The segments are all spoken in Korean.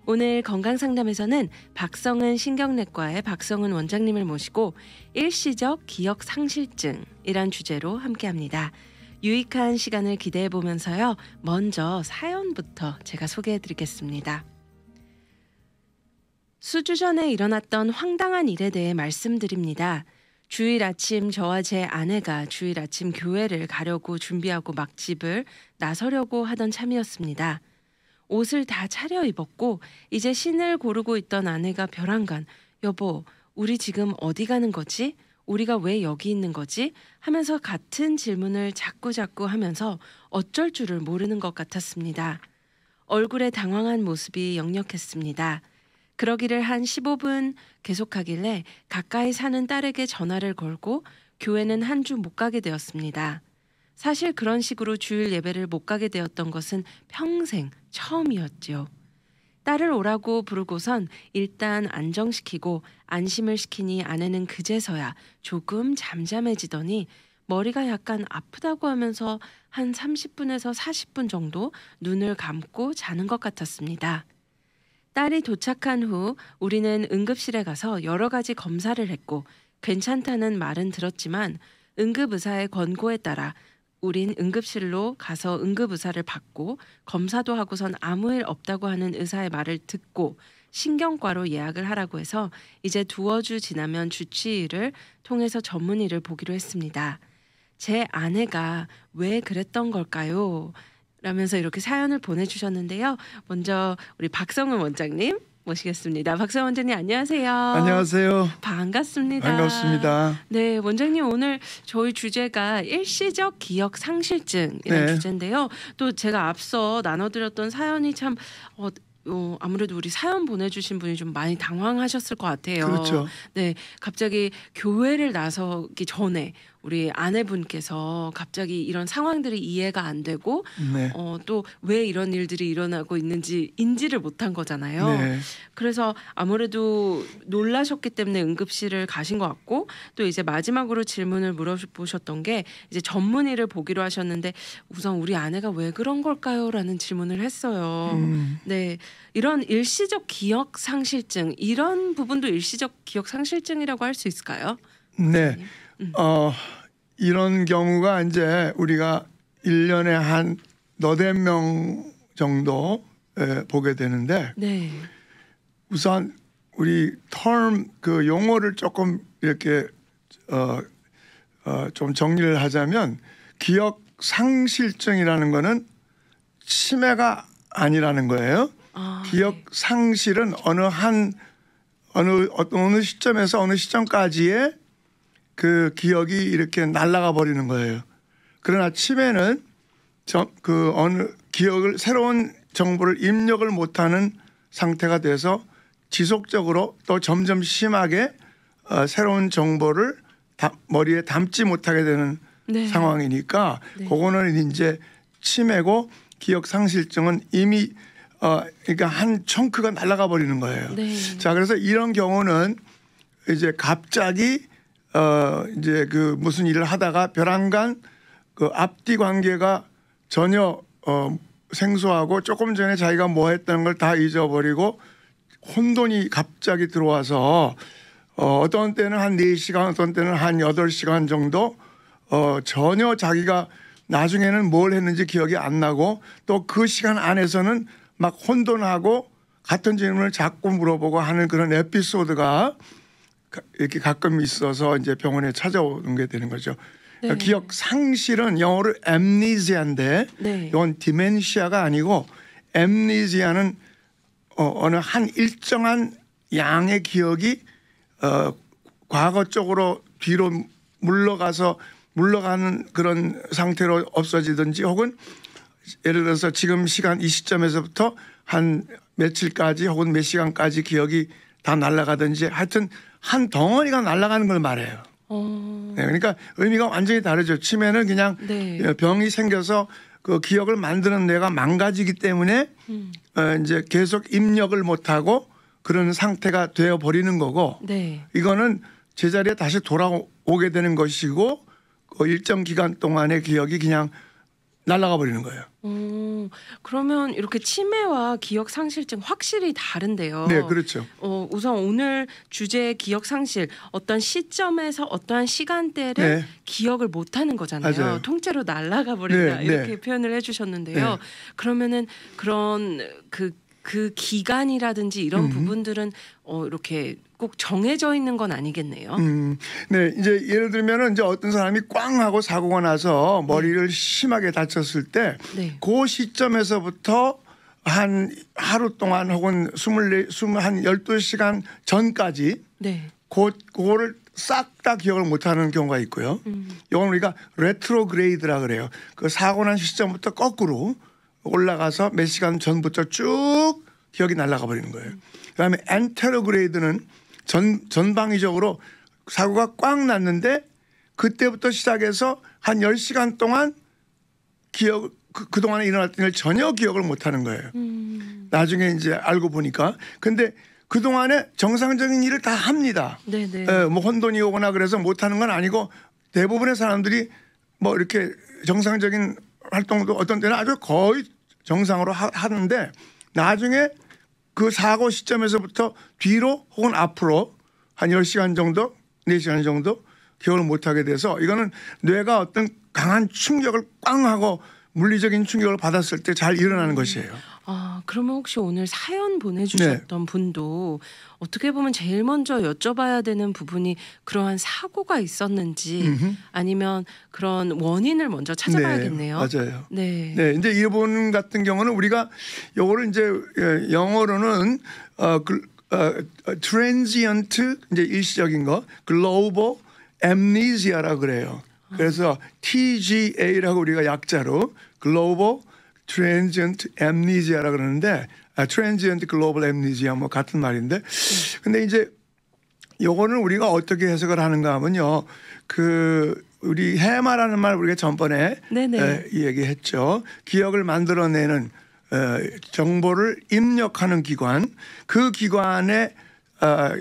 오늘 건강상담에서는 박성은 신경내과의 박성은 원장님을 모시고 일시적 기억상실증이란 주제로 함께합니다. 유익한 시간을 기대해보면서요. 먼저 사연부터 제가 소개해드리겠습니다. 수주 전에 일어났던 황당한 일에 대해 말씀드립니다. 주일 아침 저와 제 아내가 주일 아침 교회를 가려고 준비하고 막 집을 나서려고 하던 참이었습니다. 옷을 다 차려입었고 이제 신을 고르고 있던 아내가 벼랑간 여보, 우리 지금 어디 가는 거지? 우리가 왜 여기 있는 거지? 하면서 같은 질문을 자꾸 하면서 어쩔 줄을 모르는 것 같았습니다. 얼굴에 당황한 모습이 역력했습니다. 그러기를 한 15분 계속하길래 가까이 사는 딸에게 전화를 걸고 교회는 한 주 못 가게 되었습니다. 사실 그런 식으로 주일 예배를 못 가게 되었던 것은 평생 처음이었죠. 딸을 오라고 부르고선 일단 안정시키고 안심을 시키니 아내는 그제서야 조금 잠잠해지더니 머리가 약간 아프다고 하면서 한 30분에서 40분 정도 눈을 감고 자는 것 같았습니다. 딸이 도착한 후 우리는 응급실에 가서 여러 가지 검사를 했고 괜찮다는 말은 들었지만 응급의사의 권고에 따라 우린 응급실로 가서 응급의사를 받고 검사도 하고선 아무 일 없다고 하는 의사의 말을 듣고 신경과로 예약을 하라고 해서 이제 두어 주 지나면 주치의를 통해서 전문의를 보기로 했습니다. 제 아내가 왜 그랬던 걸까요? 라면서 이렇게 사연을 보내주셨는데요. 먼저 우리 박성은 원장님 모시겠습니다. 박성은 원장님 안녕하세요. 안녕하세요. 반갑습니다. 반갑습니다. 네, 원장님 오늘 저희 주제가 일시적 기억 상실증이라는 주제인데요. 또 제가 앞서 나눠드렸던 사연이 참 아무래도 우리 사연 보내주신 분이 좀 많이 당황하셨을 것 같아요. 그렇죠. 네, 갑자기 교회를 나서기 전에 우리 아내분께서 갑자기 이런 상황들이 이해가 안 되고 또 왜 이런 일들이 일어나고 있는지 인지를 못한 거잖아요. 네. 그래서 아무래도 놀라셨기 때문에 응급실을 가신 것 같고 또 이제 마지막으로 질문을 물어보셨던 게 이제 전문의를 보기로 하셨는데 우선 우리 아내가 왜 그런 걸까요? 라는 질문을 했어요. 네, 이런 일시적 기억 상실증 이런 부분도 일시적 기억 상실증이라고 할 수 있을까요? 네. 이런 경우가 이제 우리가 1년에 한 너댓 명 정도 보게 되는데 네. 우선 우리 term 그 용어를 조금 이렇게 좀 정리를 하자면 기억 상실증이라는 거는 치매가 아니라는 거예요. 기억 상실은 어느 시점에서 어느 시점까지의 그 기억이 이렇게 날아가 버리는 거예요. 그러나 치매는 어느 기억을 새로운 정보를 입력을 못하는 상태가 돼서 지속적으로 또 점점 심하게 새로운 정보를 머리에 담지 못하게 되는 상황이니까 그거는 이제 치매고 기억 상실증은 이미 그러니까 한 청크가 날아가 버리는 거예요. 자, 그래서 이런 경우는 이제 갑자기 이제 그 무슨 일을 하다가 벼랑간 그 앞뒤 관계가 전혀 생소하고 조금 전에 자기가 뭐 했다는 걸 다 잊어버리고 혼돈이 갑자기 들어와서 어떤 때는 한 4시간 어떤 때는 한 8시간 정도 전혀 자기가 나중에는 뭘 했는지 기억이 안 나고 또 그 시간 안에서는 막 혼돈하고 같은 질문을 자꾸 물어보고 하는 그런 에피소드가 이렇게 가끔 있어서 이제 병원에 찾아오는 게 되는 거죠. 기억 상실은 영어로 amnesia인데 이건 디멘시아가 아니고 amnesia는 어느 한 일정한 양의 기억이 과거 쪽으로 뒤로 물러가는 그런 상태로 없어지든지 혹은 예를 들어서 지금 시간 이 시점에서부터 한 며칠까지 혹은 몇 시간까지 기억이 다 날아가든지 하여튼 한 덩어리가 날아가는 걸 말해요. 네, 그러니까 의미가 완전히 다르죠. 치매는 그냥 병이 생겨서 그 기억을 만드는 뇌가 망가지기 때문에 이제 계속 입력을 못하고 그런 상태가 되어 버리는 거고 이거는 제자리에 다시 돌아오게 되는 것이고 그 일정 기간 동안의 기억이 그냥 날아가 버리는 거예요. 그러면 이렇게 치매와 기억 상실증 확실히 다른데요. 네, 그렇죠. 우선 오늘 주제 기억 상실 어떤 시점에서 어떠한 시간대를 네. 기억을 못하는 거잖아요. 맞아요. 통째로 날아가 버린다 네, 이렇게 네. 표현을 해주셨는데요. 네. 그러면은 그런 그 기간이라든지 이런 음. 부분들은 이렇게 꼭 정해져 있는 건 아니겠네요. 네, 이제 예를 들면은 이제 어떤 사람이 꽝 하고 사고가 나서 머리를 심하게 다쳤을 때, 네. 그 시점에서부터 한 하루 동안 혹은 12시간 전까지 네. 그거를 싹 다 기억을 못하는 경우가 있고요. 이건 우리가 레트로그레이드라 그래요. 그 사고 난 시점부터 거꾸로 올라가서 몇 시간 전부터 쭉 기억이 날아가 버리는 거예요. 그다음에 엔테로그레이드는 전방위적으로 사고가 꽉 났는데 그때부터 시작해서 한 10시간 동안 그동안에 일어났던 일 전혀 기억을 못하는 거예요. 나중에 이제 알고 보니까. 근데 그동안에 정상적인 일을 다 합니다. 네네. 뭐 혼돈이 오거나 그래서 못하는 건 아니고 대부분의 사람들이 뭐 이렇게 정상적인 활동도 어떤 때는 아주 거의 정상으로 하는데 나중에 그 사고 시점에서부터 뒤로 혹은 앞으로 한 10시간 정도, 4시간 정도 기억을 못하게 돼서 이거는 뇌가 어떤 강한 충격을 꽝 하고 물리적인 충격을 받았을 때 잘 일어나는 것이에요. 그러면 혹시 오늘 사연 보내주셨던 분도 어떻게 보면 제일 먼저 여쭤봐야 되는 부분이 그러한 사고가 있었는지 아니면 그런 원인을 먼저 찾아봐야겠네요. 네, 맞아요. 네. 네, 이제 이분 같은 경우는 우리가 요거를 이제 영어로는 transient 이제 일시적인 거, global amnesia라 그래요. 그래서 TGA라고 우리가 약자로 global transient amnesia라 그러는데 transient global amnesia 뭐 같은 말인데 근데 이제 요거는 우리가 어떻게 해석을 하는가 하면요. 우리 해마라는 말 우리가 전번에 얘기했죠. 기억을 만들어내는 정보를 입력하는 기관, 그 기관의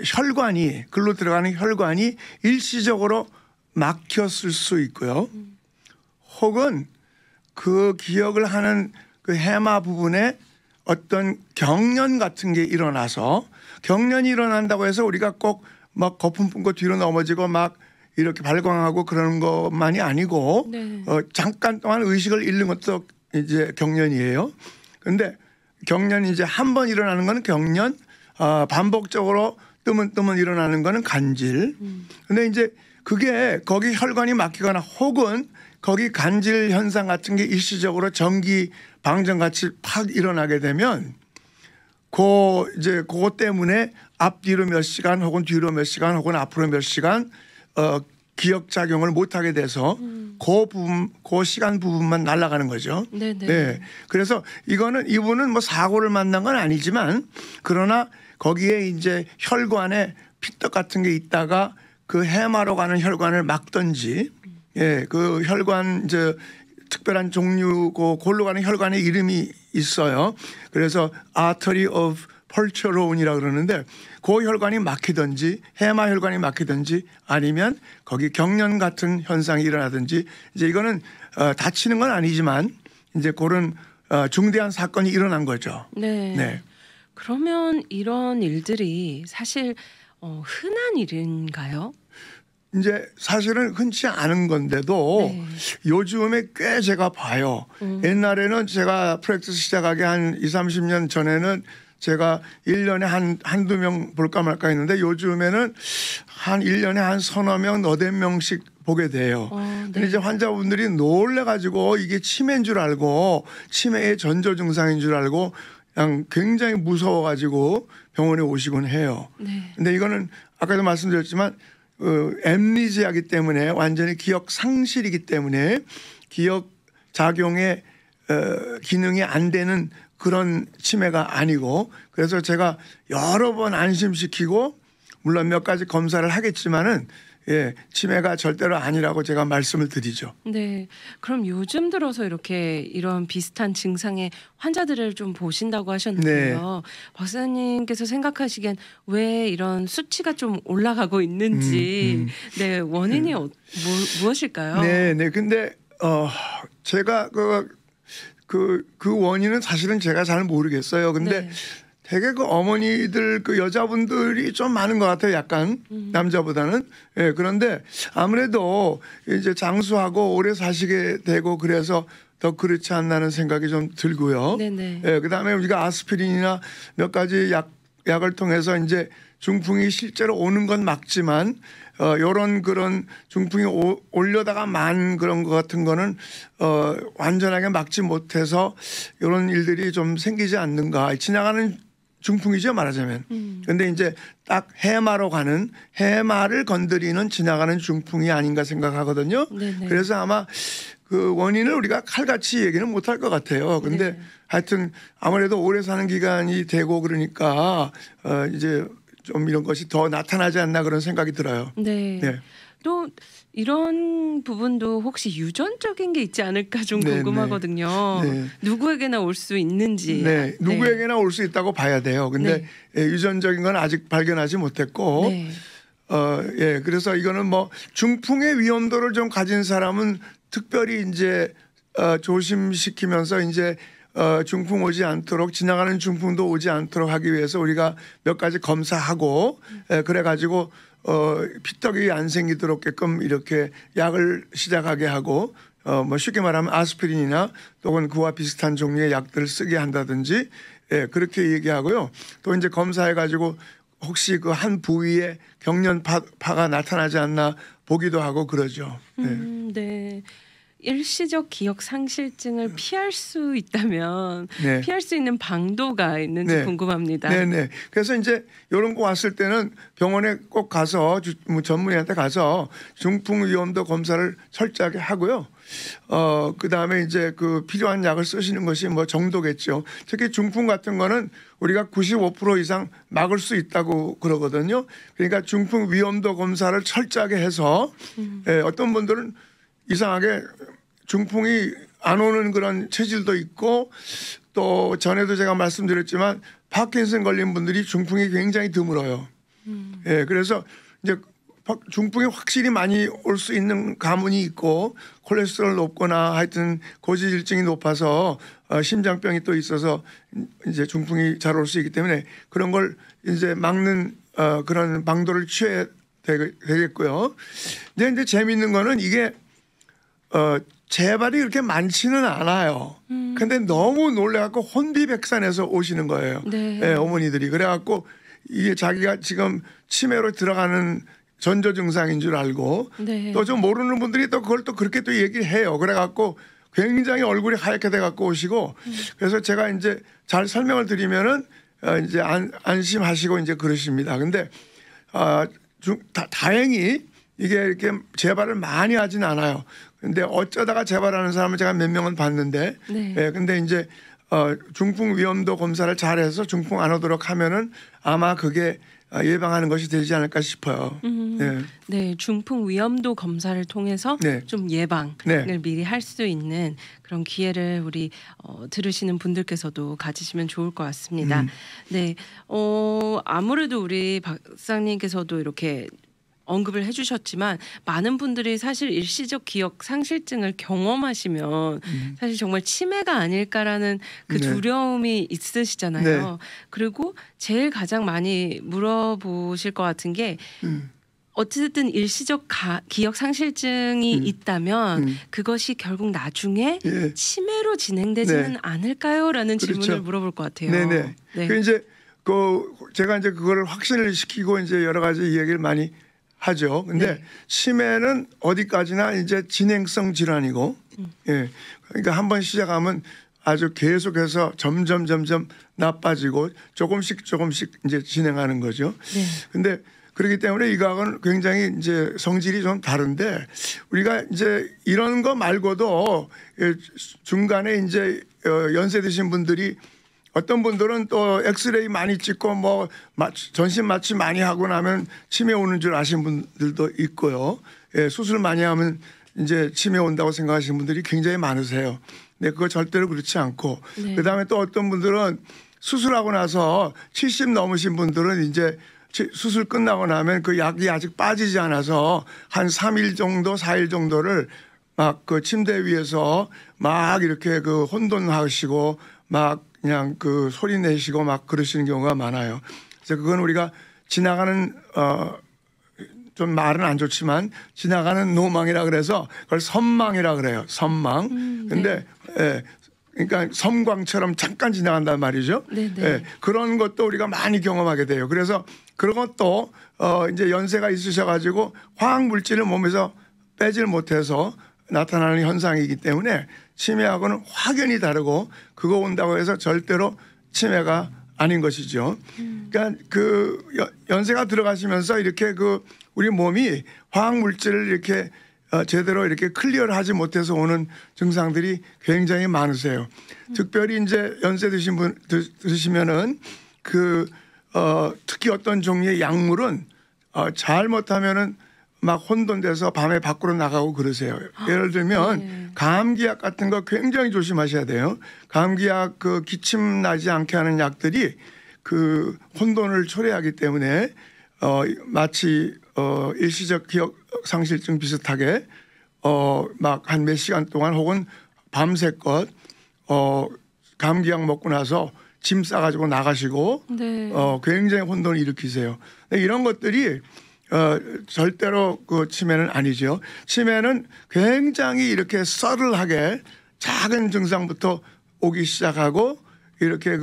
혈관이 글로 들어가는 혈관이 일시적으로 막혔을 수 있고요. 혹은 그 기억을 하는 그 해마 부분에 어떤 경련 같은 게 일어나서 경련이 일어난다고 해서 우리가 꼭 막 거품 뿜고 뒤로 넘어지고 막 이렇게 발광하고 그러는 것만이 아니고 잠깐 동안 의식을 잃는 것도 이제 경련이에요. 그런데 경련이 이제 한 번 일어나는 거는 경련, 반복적으로 뜨문뜨문 일어나는 거는 간질. 근데 이제 그게 거기 혈관이 막히거나 혹은 거기 간질 현상 같은 게 일시적으로 전기 방전 같이 팍 일어나게 되면 그거 때문에 앞뒤로 몇 시간 혹은 뒤로 몇 시간 혹은 앞으로 몇 시간 기억 작용을 못 하게 돼서 그 시간 부분만 날아가는 거죠. 네. 그래서 이분은 뭐 사고를 만난 건 아니지만 그러나 거기에 이제 혈관에 피떡 같은 게 있다가 그 해마로 가는 혈관을 막든지 그 혈관 이제 특별한 종류 골로 가는 혈관의 이름이 있어요. 그래서 artery of 펄처로운이라 그러는데 그 혈관이 막히든지 해마 혈관이 막히든지 아니면 거기 경련 같은 현상이 일어나든지 이제 이거는 다치는 건 아니지만 이제 그런 중대한 사건이 일어난 거죠. 네. 그러면 이런 일들이 사실 흔한 일인가요? 이제 사실은 흔치 않은 건데도 요즘에 꽤 제가 봐요. 옛날에는 제가 프랙티스 시작하기 한 20-30년 전에는 제가 1년에 한두 명 볼까 말까 했는데 요즘에는 한 1년에 한 서너 명, 너댓 명씩 보게 돼요. 근데 이제 환자분들이 놀래가지고 이게 치매인 줄 알고 치매의 전조 증상인 줄 알고 그냥 굉장히 무서워가지고 병원에 오시곤 해요. 근데 이거는 아까도 말씀드렸지만 엠니지아기 때문에 완전히 기억 상실이기 때문에 기억 작용의 기능이 안 되는 그런 치매가 아니고 그래서 제가 여러 번 안심시키고 물론 몇 가지 검사를 하겠지만은 치매가 절대로 아니라고 제가 말씀을 드리죠. 네. 그럼 요즘 들어서 이렇게 이런 비슷한 증상의 환자들을 좀 보신다고 하셨는데요. 박사님께서 생각하시기엔 왜 이런 수치가 좀 올라가고 있는지 원인이 무엇일까요? 네. 근데 제가 그 원인은 사실은 제가 잘 모르겠어요. 근데 네. 되게 그 어머니들 그 여자분들이 좀 많은 것 같아요. 약간 남자보다는. 예, 그런데 아무래도 이제 장수하고 오래 사시게 되고 그래서 더 그렇지 않나는 생각이 좀 들고요. 네네. 예, 그다음에 우리가 아스피린이나 몇 가지 약을 통해서 이제 중풍이 실제로 오는 건 막지만 요런 그런 중풍이 올려다가 만 그런 것 같은 거는 완전하게 막지 못해서 요런 일들이 좀 생기지 않는가. 지나가는 중풍이죠, 말하자면. 근데 이제 딱 해마로 가는, 해마를 건드리는 지나가는 중풍이 아닌가 생각하거든요. 네네. 그래서 아마 그 원인을 우리가 칼같이 얘기는 못할 것 같아요. 근데 네. 하여튼 아무래도 오래 사는 기간이 되고 그러니까 이제 좀 이런 것이 더 나타나지 않나 그런 생각이 들어요. 네. 네. 또 이런 부분도 혹시 유전적인 게 있지 않을까 좀 네, 궁금하거든요. 네. 누구에게나 올 수 있는지. 네, 누구에게나 올 수 있다고 봐야 돼요. 근데 네. 유전적인 건 아직 발견하지 못했고, 네. 예, 그래서 이거는 뭐 중풍의 위험도를 좀 가진 사람은 특별히 이제 조심시키면서 이제 중풍 오지 않도록 지나가는 중풍도 오지 않도록 하기 위해서 우리가 몇 가지 검사하고 그래가지고 피떡이 안 생기도록게끔 이렇게 약을 시작하게 하고 뭐 쉽게 말하면 아스피린이나 또는 그와 비슷한 종류의 약들을 쓰게 한다든지 그렇게 얘기하고요. 또 이제 검사해가지고 혹시 그 한 부위에 경련파가 나타나지 않나 보기도 하고 그러죠. 네. 일시적 기억 상실증을 피할 수 있다면 네. 피할 수 있는 방도가 있는지 네. 궁금합니다. 네네. 그래서 이제 이런 거 왔을 때는 병원에 꼭 가서 전문의한테 가서 중풍 위험도 검사를 철저하게 하고요. 그 다음에 이제 그 필요한 약을 쓰시는 것이 뭐 정도겠죠. 특히 중풍 같은 거는 우리가 95% 이상 막을 수 있다고 그러거든요. 그러니까 중풍 위험도 검사를 철저하게 해서 어떤 분들은 이상하게 중풍이 안 오는 그런 체질도 있고 또 전에도 제가 말씀드렸지만 파킨슨 걸린 분들이 중풍이 굉장히 드물어요. 예, 그래서 이제 중풍이 확실히 많이 올 수 있는 가문이 있고 콜레스테롤 높거나 하여튼 고지혈증이 높아서 심장병이 또 있어서 이제 중풍이 잘 올 수 있기 때문에 그런 걸 이제 막는 그런 방도를 취해야 되겠고요. 근데 이제 재미있는 거는 이게 재발이 그렇게 많지는 않아요. 근데 너무 놀래갖고 혼비백산해서 오시는 거예요. 네. 예, 어머니들이. 그래갖고 이게 자기가 지금 치매로 들어가는 전조 증상인 줄 알고 네. 또 좀 모르는 분들이 또 그걸 또 그렇게 또 얘기를 해요. 그래갖고 굉장히 얼굴이 하얗게 돼갖고 오시고 그래서 제가 이제 잘 설명을 드리면은 이제 안심하시고 이제 그러십니다. 근데 다행히 이게 이렇게 재발을 많이 하진 않아요. 근데 어쩌다가 재발하는 사람을 제가 몇 명은 봤는데, 네. 예, 근데 이제 중풍 위험도 검사를 잘해서 중풍 안 오도록 하면은 아마 그게 예방하는 것이 되지 않을까 싶어요. 네. 네, 중풍 위험도 검사를 통해서 네. 좀 예방을 네. 미리 할 수 있는 그런 기회를 우리 들으시는 분들께서도 가지시면 좋을 것 같습니다. 네, 아무래도 우리 박사님께서도 이렇게 언급을 해주셨지만 많은 분들이 사실 일시적 기억 상실증을 경험하시면 사실 정말 치매가 아닐까라는 그 네. 두려움이 있으시잖아요. 네. 그리고 제일 가장 많이 물어보실 것 같은 게 어쨌든 일시적 기억 상실증이 있다면 그것이 결국 나중에 예. 치매로 진행되지는 네. 않을까요?라는 그렇죠. 질문을 물어볼 것 같아요. 네네. 네. 그 이제 제가 이제 그거를 확신을 시키고 이제 여러 가지 얘기를 많이 하죠. 근데 네. 치매는 어디까지나 이제 진행성 질환이고, 예. 그러니까 한번 시작하면 아주 계속해서 점점 나빠지고 조금씩 이제 진행하는 거죠. 네. 근데 그렇기 때문에 이 과학은 굉장히 이제 성질이 좀 다른데 우리가 이제 이런 거 말고도 중간에 이제 연세 드신 분들이 어떤 분들은 또 엑스레이 많이 찍고 뭐 전신 마취 많이 하고 나면 치매 오는 줄 아시는 분들도 있고요. 예, 수술 많이 하면 이제 치매 온다고 생각하시는 분들이 굉장히 많으세요. 근데 그거 절대로 그렇지 않고 네. 그다음에 또 어떤 분들은 수술하고 나서 70 넘으신 분들은 이제 수술 끝나고 나면 그 약이 아직 빠지지 않아서 한 3일 정도 4일 정도를 막 그 침대 위에서 막 이렇게 그 혼돈하시고 막 그냥 그 소리 내시고 막 그러시는 경우가 많아요. 그래서 그건 우리가 지나가는 좀 말은 안 좋지만 지나가는 노망이라 그래서 그걸 섬망이라 그래요. 섬망. 근데 예. 그러니까 섬광처럼 잠깐 지나간단 말이죠. 예, 그런 것도 우리가 많이 경험하게 돼요. 그래서 그런 것도 이제 연세가 있으셔가지고 화학 물질을 몸에서 빼질 못해서 나타나는 현상이기 때문에 치매하고는 확연히 다르고 그거 온다고 해서 절대로 치매가 아닌 것이죠. 그러니까 그 연세가 들어가시면서 이렇게 그 우리 몸이 화학 물질을 이렇게 제대로 이렇게 클리어를 하지 못해서 오는 증상들이 굉장히 많으세요. 특별히 이제 연세 드신 분 드시면은 특히 어떤 종류의 약물은 잘못하면은 막 혼돈돼서 밤에 밖으로 나가고 그러세요. 예를 들면 감기약 같은 거 굉장히 조심하셔야 돼요. 감기약 그 기침 나지 않게 하는 약들이 그 혼돈을 초래하기 때문에 마치 일시적 기억 상실증 비슷하게 막 한 몇 시간 동안 혹은 밤새껏 감기약 먹고 나서 짐 싸가지고 나가시고 굉장히 혼돈을 일으키세요. 이런 것들이 절대로 그 치매는 아니죠. 치매는 굉장히 이렇게 서틀하게 작은 증상부터 오기 시작하고 이렇게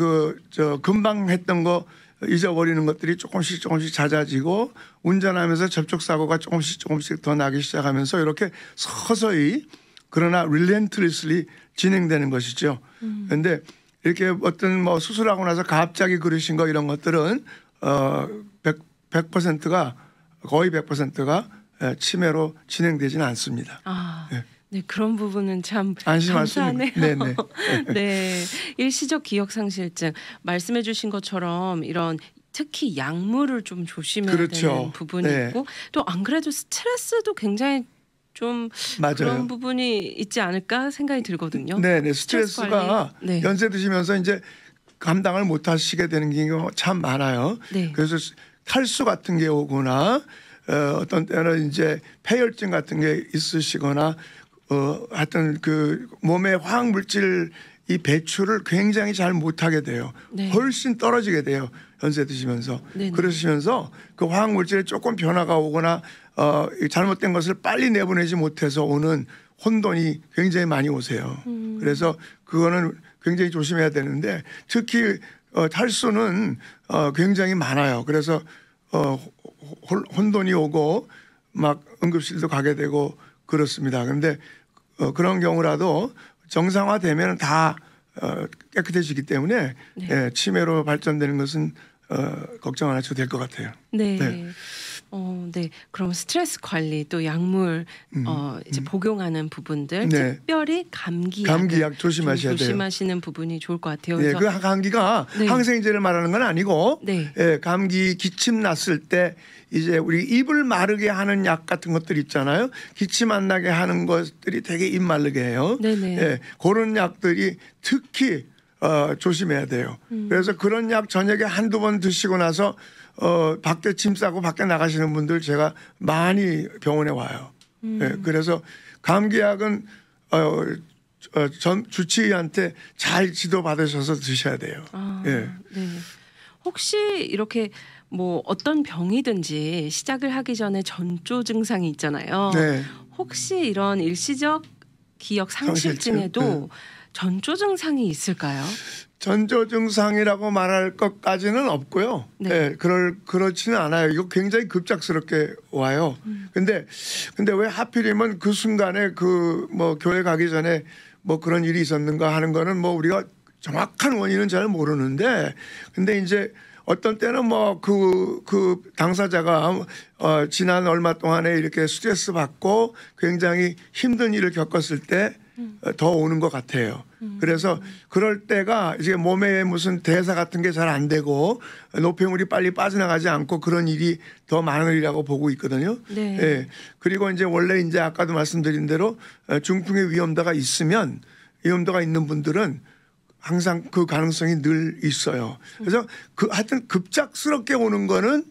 금방 했던 거 잊어버리는 것들이 조금씩 잦아지고 운전하면서 접촉사고가 조금씩 더 나기 시작하면서 이렇게 서서히 그러나 relentlessly 진행되는 것이죠. 그런데 이렇게 어떤 뭐 수술하고 나서 갑자기 그러신 거 이런 것들은 100%가 거의 100%가 치매로 진행되지는 않습니다. 네, 그런 부분은 참 안심하시네요. 감사하네요. 네, 일시적 기억상실증 말씀해 주신 것처럼 이런 특히 약물을 좀 조심해야 되는 부분이 있고 또 안 그래도 스트레스도 굉장히 좀 그런 부분이 있지 않을까 생각이 들거든요. 네, 스트레스가 연세 드시면서 이제 감당을 못 하시게 되는 경우가 참 많아요. 그래서 탈수 같은 게 오거나 어떤 때는 이제 폐혈증 같은 게 있으시거나 하여튼 그 몸의 화학 물질 이 배출을 굉장히 잘 못하게 돼요. 훨씬 떨어지게 돼요. 연세 드시면서. 그러시면서 그 화학 물질에 조금 변화가 오거나 잘못된 것을 빨리 내보내지 못해서 오는 혼돈이 굉장히 많이 오세요. 그래서 그거는 굉장히 조심해야 되는데 특히 탈수는 굉장히 많아요. 그래서 혼돈이 오고 막 응급실도 가게 되고 그렇습니다. 그런데 그런 경우라도 정상화되면 다 깨끗해지기 때문에 치매로 발전되는 것은 걱정 안 하셔도 될 것 같아요. 네. 그럼 스트레스 관리 또 약물 이제 복용하는 부분들 특별히 감기약 조심하셔야 돼요. 조심하시는 부분이 좋을 것 같아요. 네, 그 감기가 항생제를 말하는 건 아니고 감기 기침 났을 때 이제 우리 입을 마르게 하는 약 같은 것들 있잖아요. 기침 안 나게 하는 것들이 되게 입 마르게 해요. 그런 약들이 특히 조심해야 돼요. 그래서 그런 약 저녁에 한두 번 드시고 나서 밖에 짐 싸고 밖에 나가시는 분들 제가 많이 병원에 와요. 그래서 감기약은 전 주치의한테 잘 지도 받으셔서 드셔야 돼요. 혹시 이렇게 뭐 어떤 병이든지 시작을 하기 전에 전조 증상이 있잖아요. 혹시 이런 일시적 기억 상실증에도 전조 증상이 있을까요? 전조 증상이라고 말할 것까지는 없고요. 그렇지는 않아요. 이거 굉장히 급작스럽게 와요. 근데 왜 하필이면 그 순간에 그 뭐 교회 가기 전에 뭐 그런 일이 있었는가 하는 거는 뭐 우리가 정확한 원인은 잘 모르는데 근데 이제 어떤 때는 뭐 그 당사자가 지난 얼마 동안에 이렇게 스트레스 받고 굉장히 힘든 일을 겪었을 때 더 오는 것 같아요. 그래서 그럴 때가 이제 몸에 무슨 대사 같은 게 잘 안 되고 노폐물이 빨리 빠져나가지 않고 그런 일이 더 많으리라고 보고 있거든요. 그리고 이제 원래 이제 아까도 말씀드린 대로 중풍의 위험도가 있는 분들은 항상 그 가능성이 늘 있어요. 그래서 하여튼 급작스럽게 오는 거는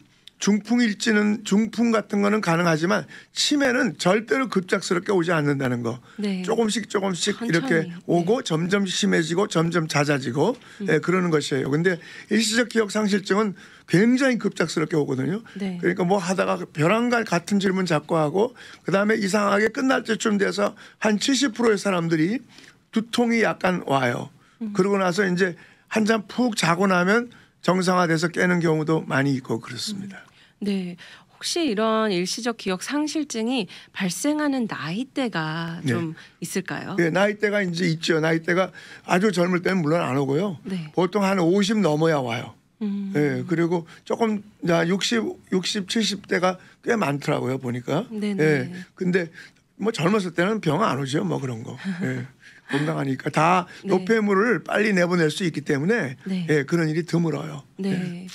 중풍 같은 거는 가능하지만 치매는 절대로 급작스럽게 오지 않는다는 거. 네. 조금씩 천천히. 이렇게 오고 네. 점점 심해지고 점점 잦아지고 그러는 것이에요. 근데 일시적 기억 상실증은 굉장히 급작스럽게 오거든요. 네. 그러니까 뭐 하다가 벼랑간 같은 질문 자꾸 하고 그다음에 이상하게 끝날 때쯤 돼서 한 70%의 사람들이 두통이 약간 와요. 그러고 나서 이제 한잠 푹 자고 나면 정상화돼서 깨는 경우도 많이 있고 그렇습니다. 네. 혹시 이런 일시적 기억 상실증이 발생하는 나이대가 좀 있을까요? 네, 나이대가 이제 있죠. 나이대가 아주 젊을 때는 물론 안 오고요. 네. 보통 한 50 넘어야 와요. 네, 그리고 조금 60, 70대가 꽤 많더라고요 보니까. 네네. 네, 근데 뭐 젊었을 때는 병 안 오죠. 뭐 그런 거. 네, 건강하니까 다 네. 노폐물을 빨리 내보낼 수 있기 때문에 네. 네, 그런 일이 드물어요. 네.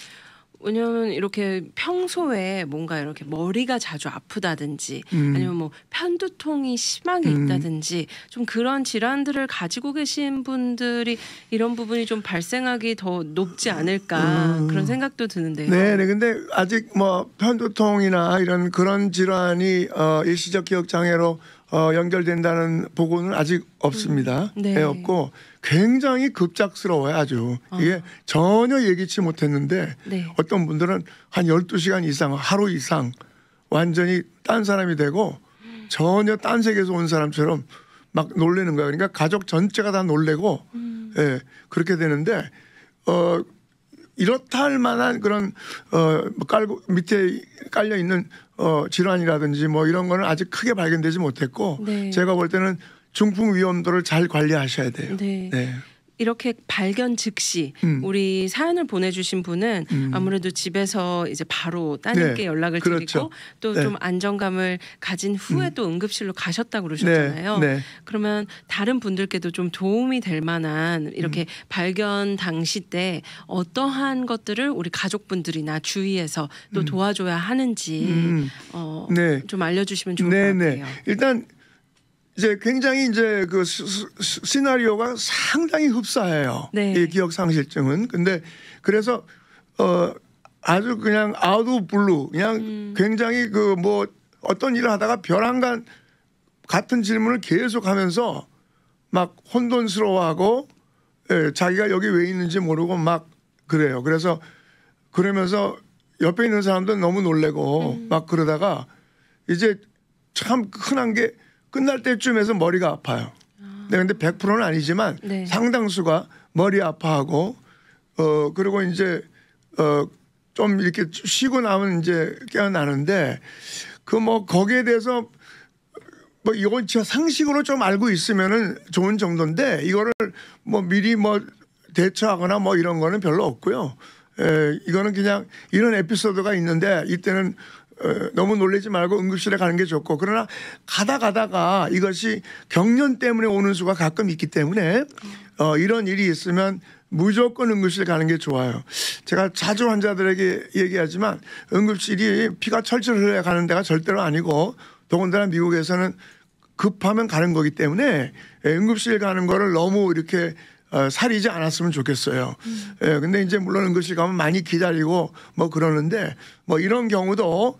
왜냐하면 이렇게 평소에 뭔가 이렇게 머리가 자주 아프다든지 아니면 뭐 편두통이 심하게 있다든지 좀 그런 질환들을 가지고 계신 분들이 이런 부분이 좀 발생하기 더 높지 않을까 그런 생각도 드는데요. 네, 근데 아직 뭐 편두통이나 이런 그런 질환이 일시적 기억 장애로 연결된다는 보고는 아직 없습니다. 네. 네, 없고 굉장히 급작스러워요. 아주 이게 전혀 예기치 못했는데 네. 어떤 분들은 한 12시간 이상 하루 이상 완전히 딴 사람이 되고 전혀 딴 세계에서 온 사람처럼 막 놀라는 거예요. 그러니까 가족 전체가 다 놀래고 예, 그렇게 되는데 이렇다 할 만한 그런 깔고 밑에 깔려 있는 질환이라든지 뭐 이런 거는 아직 크게 발견되지 못했고 네. 제가 볼 때는 중풍 위험도를 잘 관리하셔야 돼요. 네. 네. 이렇게 발견 즉시 우리 사연을 보내주신 분은 아무래도 집에서 이제 바로 따님께 네, 연락을 그렇죠. 드리고 또 네. 좀 안정감을 가진 후에 또 응급실로 가셨다고 그러셨잖아요. 네, 네. 그러면 다른 분들께도 좀 도움이 될 만한 이렇게 발견 당시 때 어떠한 것들을 우리 가족분들이나 주위에서 또 도와줘야 하는지 네. 좀 알려주시면 좋을 네, 것 네. 같아요. 일단 이제 굉장히 이제 그 시나리오가 상당히 흡사해요. 네. 이 기억 상실증은. 근데 그래서 아주 그냥 아웃 오브 블루 그냥 굉장히 그 뭐 어떤 일을 하다가 벼랑간 같은 질문을 계속하면서 막 혼돈스러워하고 자기가 여기 왜 있는지 모르고 막 그래요. 그래서 그러면서 옆에 있는 사람도 너무 놀래고 막 그러다가 이제 참 흔한 게 끝날 때쯤에서 머리가 아파요. 네, 근데 100%는 아니지만 네. 상당수가 머리 아파하고 그리고 이제 좀 이렇게 쉬고 나면 이제 깨어나는데 그 뭐 거기에 대해서 뭐 이건 진짜 상식으로 좀 알고 있으면은 좋은 정도인데 이거를 뭐 미리 뭐 대처하거나 뭐 이런 거는 별로 없고요. 이거는 그냥 이런 에피소드가 있는데 이때는 너무 놀라지 말고 응급실에 가는 게 좋고 그러나 가다가 이것이 경련 때문에 오는 수가 가끔 있기 때문에 이런 일이 있으면 무조건 응급실 가는 게 좋아요. 제가 자주 환자들에게 얘기하지만 응급실이 피가 철철 흘러야 가는 데가 절대로 아니고 더군다나 미국에서는 급하면 가는 거기 때문에 응급실 가는 거를 너무 이렇게 사리지 않았으면 좋겠어요. 근데 이제 물론 응급실 가면 많이 기다리고 뭐 그러는데 뭐 이런 경우도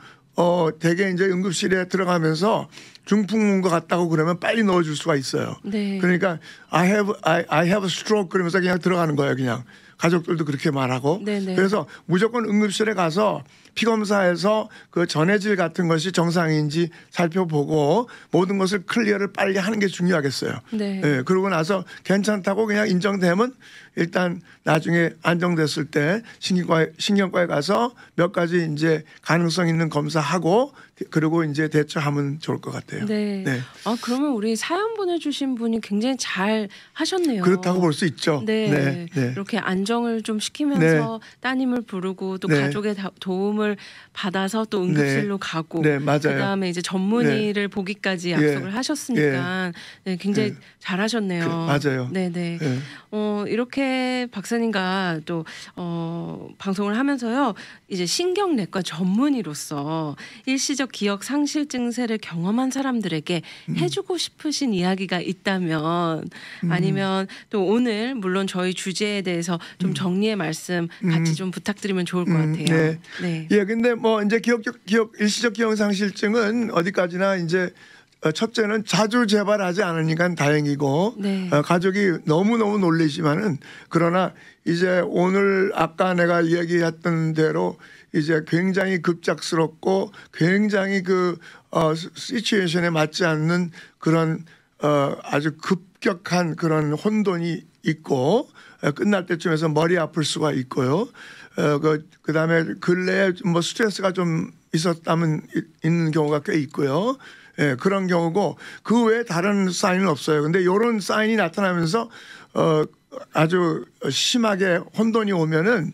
대개 이제 응급실에 들어가면서 중풍 온 것 같다고 그러면 빨리 넣어줄 수가 있어요. 네. 그러니까 I have a stroke 그러면서 그냥 들어가는 거예요. 그냥 가족들도 그렇게 말하고. 네네. 그래서 무조건 응급실에 가서 피검사에서 그 전해질 같은 것이 정상인지 살펴보고 모든 것을 클리어를 빨리 하는 게 중요하겠어요. 네. 예, 그러고 나서 괜찮다고 그냥 인정되면 일단 나중에 안정됐을 때 신경과에 가서 몇 가지 이제 가능성 있는 검사하고 그리고 이제 대처하면 좋을 것 같아요. 네. 네. 아 그러면 우리 사연 보내주신 분이 굉장히 잘 하셨네요. 그렇다고 볼 수 있죠. 네. 네. 네. 이렇게 안정을 좀 시키면서 따님을 부르고 또 네. 가족의 도움을 받아서 또 응급실로 네. 가고 네, 맞아요. 그다음에 이제 전문의를 보기까지 약속을 하셨으니까 네, 굉장히 잘하셨네요. 맞아요. 네네. 네. 이렇게 박사님과 또 방송을 하면서요. 이제 신경내과 전문의로서 일시적 일시적 기억 상실 증세를 경험한 사람들에게 해주고 싶으신 이야기가 있다면 아니면 또 오늘 물론 저희 주제에 대해서 좀 정리의 말씀 같이 좀 부탁드리면 좋을 것 같아요. 네. 네. 예, 근데 뭐 이제 일시적 기억 상실증은 어디까지나 이제 첫째는 자주 재발하지 않으니까 다행이고 네. 가족이 너무너무 놀리지만은 그러나 이제 오늘 아까 내가 이야기했던 대로 이제 굉장히 급작스럽고 굉장히 그 시츄에이션에 맞지 않는 그런 아주 급격한 그런 혼돈이 있고 끝날 때쯤에서 머리 아플 수가 있고요. 그다음에 근래에 뭐 스트레스가 좀 있었다면 있는 경우가 꽤 있고요. 예, 그런 경우고 그 외에 다른 사인은 없어요. 근데 이런 사인이 나타나면서 아주 심하게 혼돈이 오면은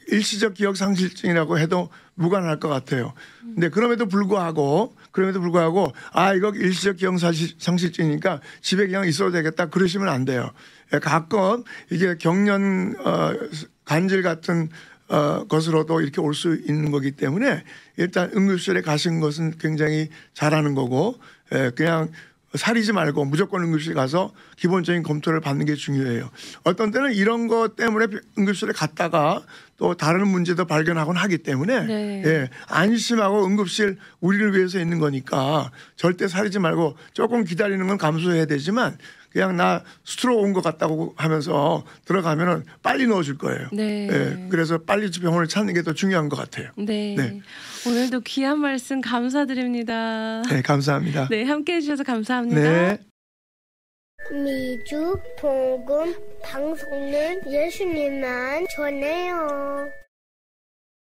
일시적 기억 상실증이라고 해도 무관할 것 같아요. 근데 그럼에도 불구하고 이거 일시적 기억 상실증이니까 집에 그냥 있어도 되겠다 그러시면 안 돼요. 예, 가끔 이게 경련 간질 같은 것으로도 이렇게 올 수 있는 거기 때문에 일단 응급실에 가신 것은 굉장히 잘하는 거고 그냥 사리지 말고 무조건 응급실 가서 기본적인 검토를 받는 게 중요해요. 어떤 때는 이런 것 때문에 응급실에 갔다가 또 다른 문제도 발견하곤 하기 때문에 네. 예, 안심하고 응급실 우리를 위해서 있는 거니까 절대 사리지 말고 조금 기다리는 건 감수해야 되지만 그냥 나 스트로크 온 것 같다고 하면서 들어가면은 빨리 넣어줄 거예요. 네. 예, 그래서 빨리 병원을 찾는 게 더 중요한 것 같아요. 네. 네. 오늘도 귀한 말씀 감사드립니다. 네, 감사합니다. 네, 함께 해주셔서 감사합니다. 네. 미주 복음 방송은 예수님만 전해요.